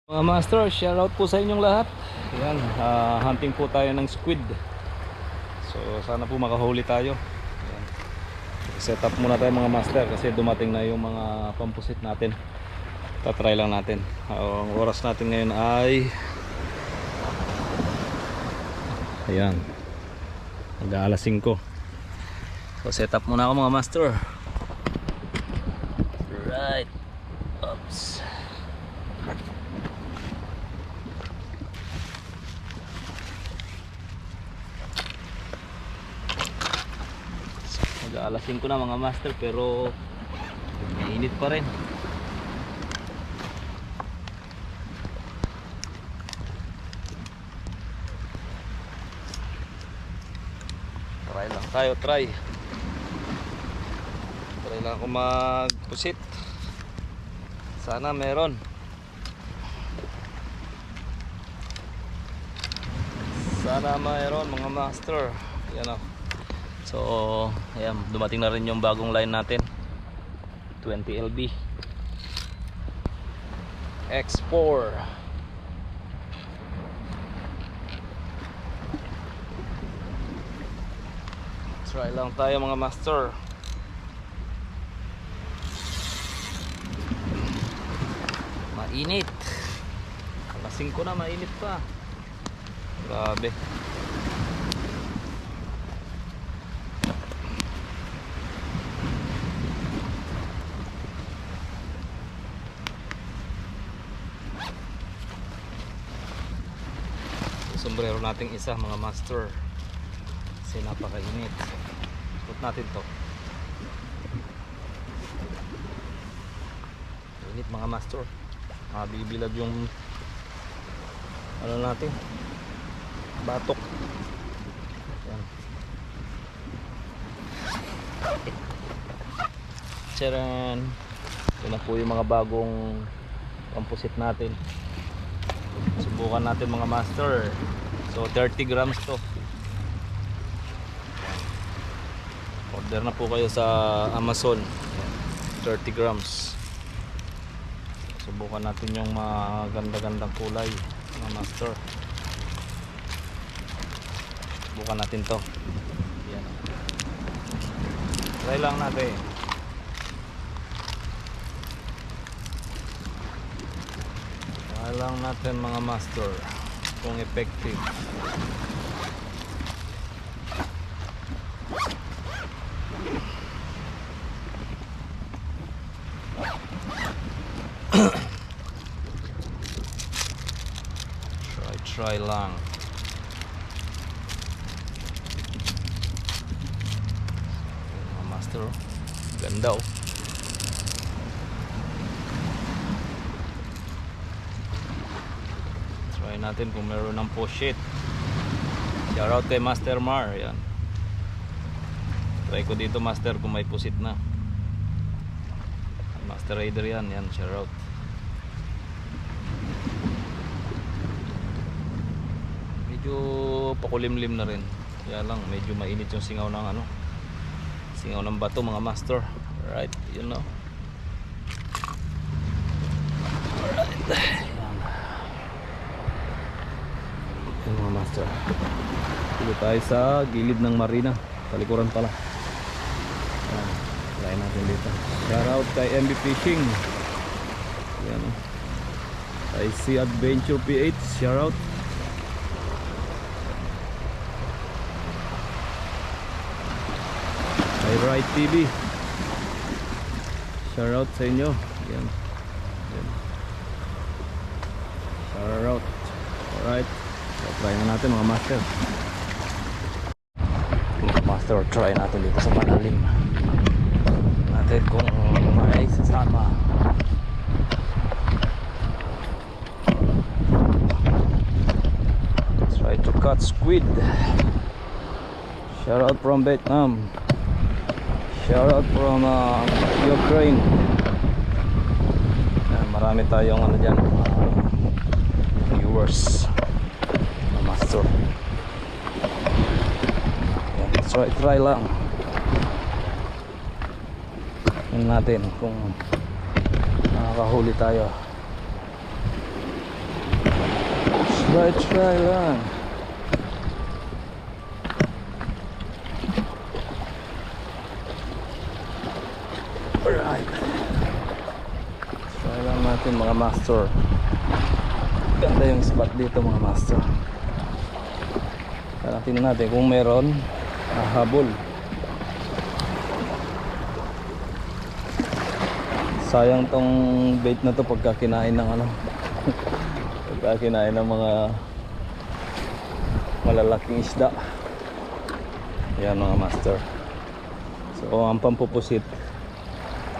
Mga master, shoutout po sa inyong lahat. Ayan, hunting po tayo ng squid. So sana po makahuli tayo. Ayan. Set up muna tayo mga master kasi dumating na yung mga pampusit natin. Tatry lang natin. Ang oras natin ngayon ay ayan, mag-aalas 5. So set up muna ako mga master. Right. Oops. Alas 5 na mga master pero mainit pa rin. Try lang tayo, try lang ako magpusit. Sana meron. Sana mayroon mga master. Yan o. So, ayan, dumating na rin yung bagong line natin. 20 LB X4. Try lang tayo mga master. Mainit. Alas 5 na, mainit pa. Grabe. Sombrero nating isa mga master kasi napakainit. Ikot natin to. Init mga master. Bibilag yung ano natin, batok. Yan. Tcharan. Ito na po yung mga bagong pampusit natin. Subukan natin mga master. So 30 grams to. Order na po kayo sa Amazon. 30 grams. Subukan natin yung mga ganda-gandang kulay mga master. Subukan natin to. Yan. Try lang natin. Try lang natin mga master kung effective. Try lang. Mga master, ganda oh. Try natin kung meron ng pushit. Shoutout kay Master Mar. Yan. Try ko dito master kung may pusit na. Master Raider yan. Yan, shoutout. Medyo pakulimlim na rin. Kaya lang medyo mainit yung singaw ng ano. Singaw ng bato mga master. Alright, yun know. Alright. Mga master, dito tayo sa gilid ng marina, talikuran pala. Try natin dito. Shoutout kay MB Fishing. Yan o. Kay Sea Adventure PH, shoutout. Kay Right TV, shoutout sa inyo. Yan. Yan. Shoutout. Alright. Try na natin mga master. Mga master, try natin dito sa malalim. Natin kung may sasama. Let's try to catch squid. Shout out from Vietnam. Shout out from Ukraine. Marami tayong ano dyan, viewers. So, try lang. Tingnan natin kung makakahuli tayo. Try lang. Alright. Try lang natin mga master. Ganda yung spot dito mga master. Kaya tingnan natin kung meron habol. Sayang tong bait na to pagka kinain ng ano. Pagka kinain ng mga malalaking isda. Yan mga master. So ang pampupusit,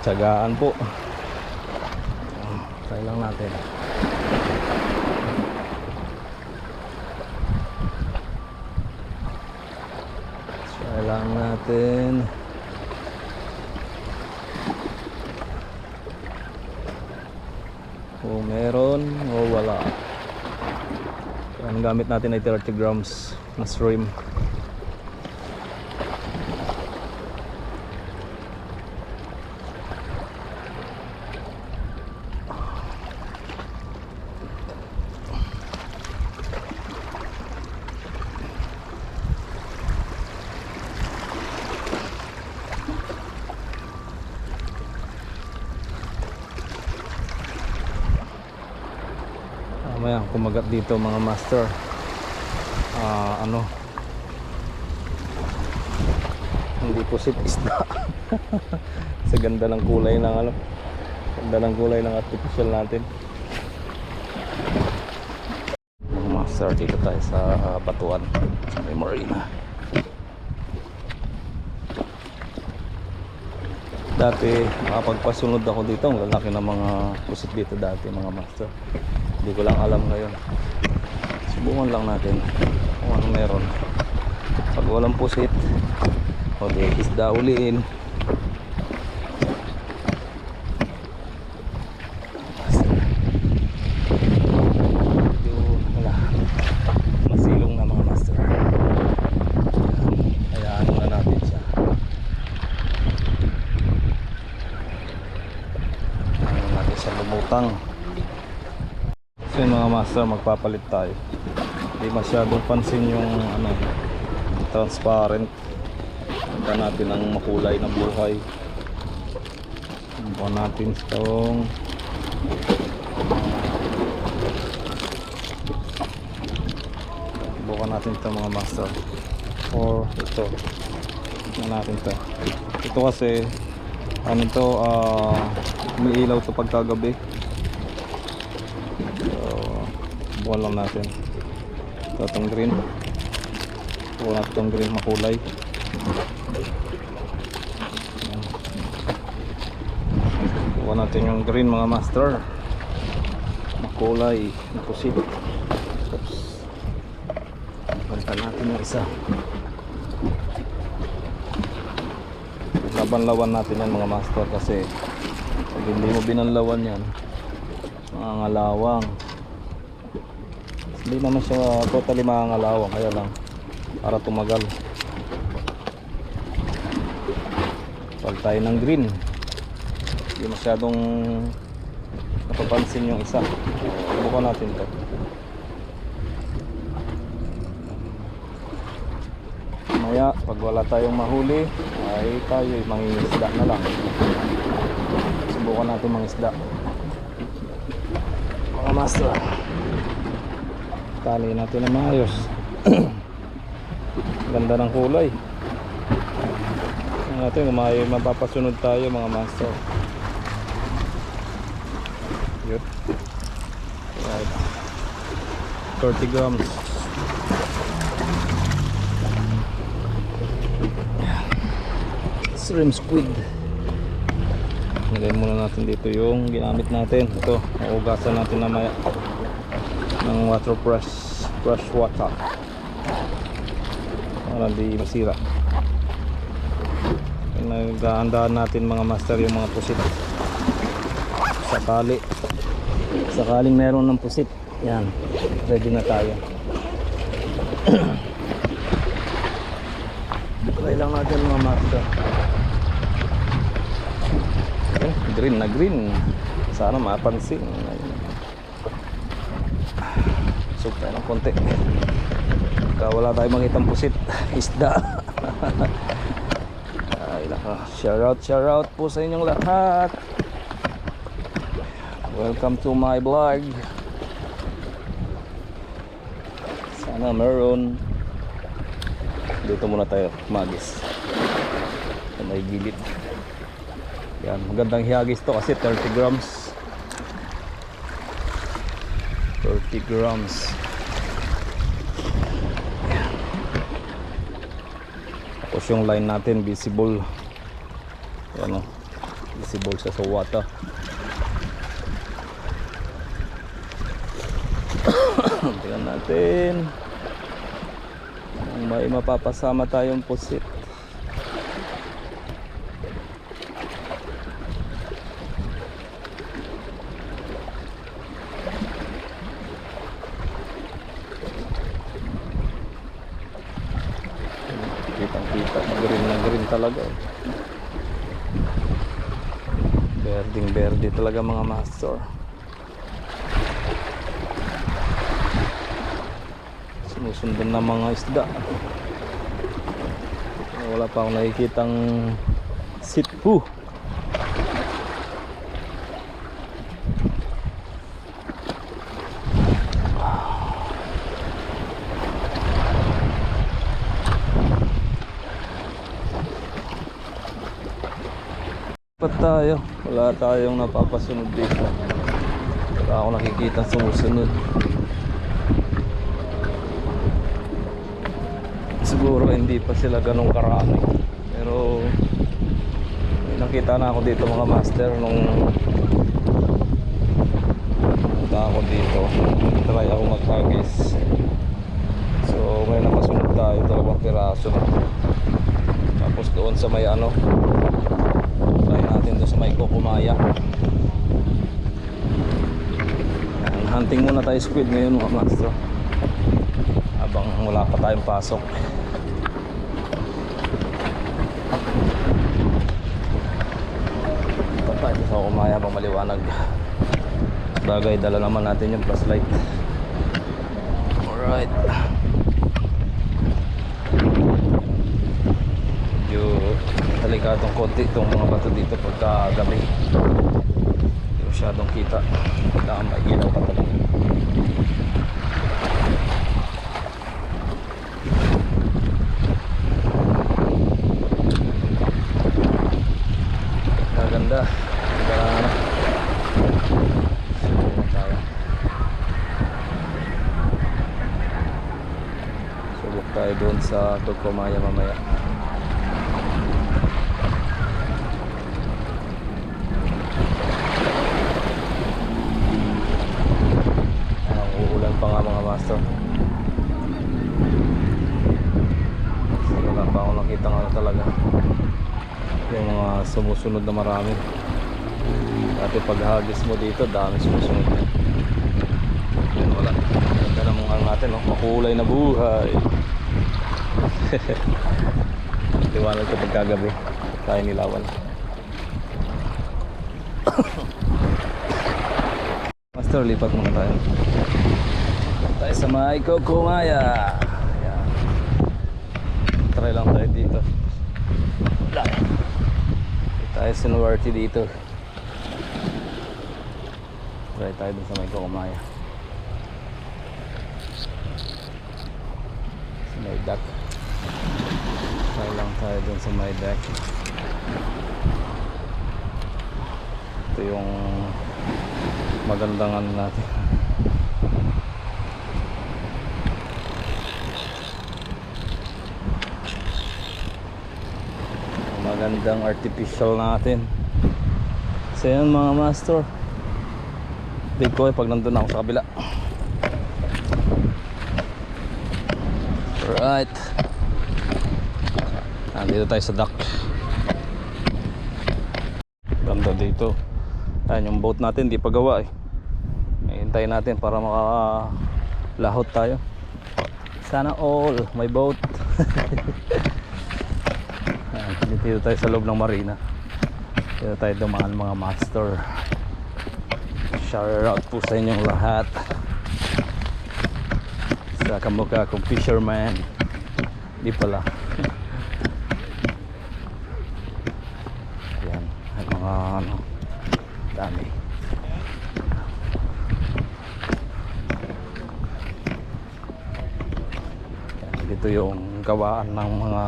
tiyagaan po. Try lang natin. Try lang natin. Kung meron o wala. Ang gamit natin ay 30 grams na shrimp. Mamaya kumagat dito mga master. Ano, hindi pusit isda. Sa ganda ng kulay ng ano, ganda ng kulay ng artificial natin mga master. Dito tayo sa batuan sa may marina. Dati makapagpasunod ako dito, ang lalaki ng mga pusit dito dati mga master. Hindi ko lang alam ngayon. Subukan lang natin kung ano meron. Pag walang pusit, o di isda uliin. Wala, masilong na mga master. Hayaan muna natin siya. Hayaan natin siya lumutang. So yun mga master, magpapalit tayo. Hindi masyadong pansin yung ano, transparent. Punta natin ang makulay na buhay. Punta natin itong bukan natin ito mga master. Or ito, tignan natin ito. Ito kasi ano ito, umiilaw ito pagkagabi. Buwan lang natin. Ito itong green. Buwan natin itong green makulay. Buwan natin yung green mga master. Makulay. Mapusit. Oops. Balikan natin yung isa. Laban-lawan natin yan mga master kasi pag hindi mo binanlawan yan, mangangalawang. Hindi naman siya totally mangangalawang, kaya lang para tumagal. Pag tayo ng green, hindi masyadong napapansin yung isa. Subukan natin ito. Maya pag wala tayong mahuli ay tayo mangingisda na lang. Subukan natin mangisda mga master. Tali natin na maayos. Ganda ng kulay. Natin may mapapasunod tayo mga master. Yun. Right. 30 grams. Shrimp squid. Nilagay muna natin dito yung ginamit natin. Ito, uugasan natin na maya ng fresh water para di masira. Nagdahan-dahan natin mga master yung mga pusit. Sakaling meron ng pusit, yan, ready na tayo. Try lang natin mga master. Green na green, sana mapansin. Lusog tayo ng konti. Baka wala tayong makitang pusit. Isda. Ay naka. Shout out po sa inyong lahat. Welcome to my vlog. Sana meron. Dito muna tayo magis. Sa may gilid. Yan, magandang hiyagis to kasi 30 grams. 30 grams. Tapos yung line natin visible. Yan o. Visible siya sa wata. Tingnan natin. May mapapasama tayong pusit. Kitang-kita, green talaga. Berding-berde talaga mga master. Sinusundan ng mga isda. Wala pa akong nakikitang sitpo. Tayo, wala tayong napapasunod dito. Wala ako nakikita sumusunod. Siguro hindi pa sila ganong karami, pero may nakita na ako dito mga master nung punta ako dito. Try ako magtagis. So may nakasunod tayo, 2 piraso. Tapos doon sa may ano, try natin doon sa may Kukumaya. Hunting muna tayo squid ngayon mga master, habang wala pa tayong pasok. Ito tayo sa Kukumaya habang maliwanag. Bagay, dala naman natin yung flashlight. Alright. Delikatong konti itong mga bato dito pagka gabi. Hindi masyadong kita. Kailangan may ilaw ka talaga. Maganda. Maganda. Subok tayo. Subok tayo doon sa Kukumaya mamaya. Pa nga mga master. Wala pa ako nakita nga talaga yung mga sumusunod na marami. Dati paghagis mo dito, dami sumusunod yan. Yan wala. Ganda na mong natin, no? Makulay na buhay. Tiwanag ko pagkagabi kaya nilawan. Master, lipat muna tayo. Tayo sa may Kukumaya. Ayan. Try lang tayo dito. Tayo sinuwerte dito. Try tayo dun sa may Kukumaya. Sa may deck. Try lang tayo dun sa may deck. Ito yung magandang ano natin. Magandang artificial natin. So yun mga master, big ko pag nandun ako sa kabila. Alright, nandito tayo sa dock. Ganda dito. Ayan yung boat natin, di pa gawa eh. Hintayin natin para makalahot tayo. Sana all may boat. Dito tayo sa loob ng marina. Dito tayo dumaan mga master. Shout out po sa inyong lahat. Kamukha akong fisherman. Di pala. Ayan, ay mga ano, dami. Ayan, dito yung gawaan ng mga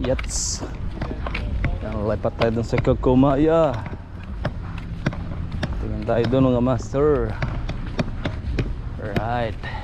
yachts. Ayan, lipat tayo dun sa Kakumaya. Tingin tayo dun mga master. Right.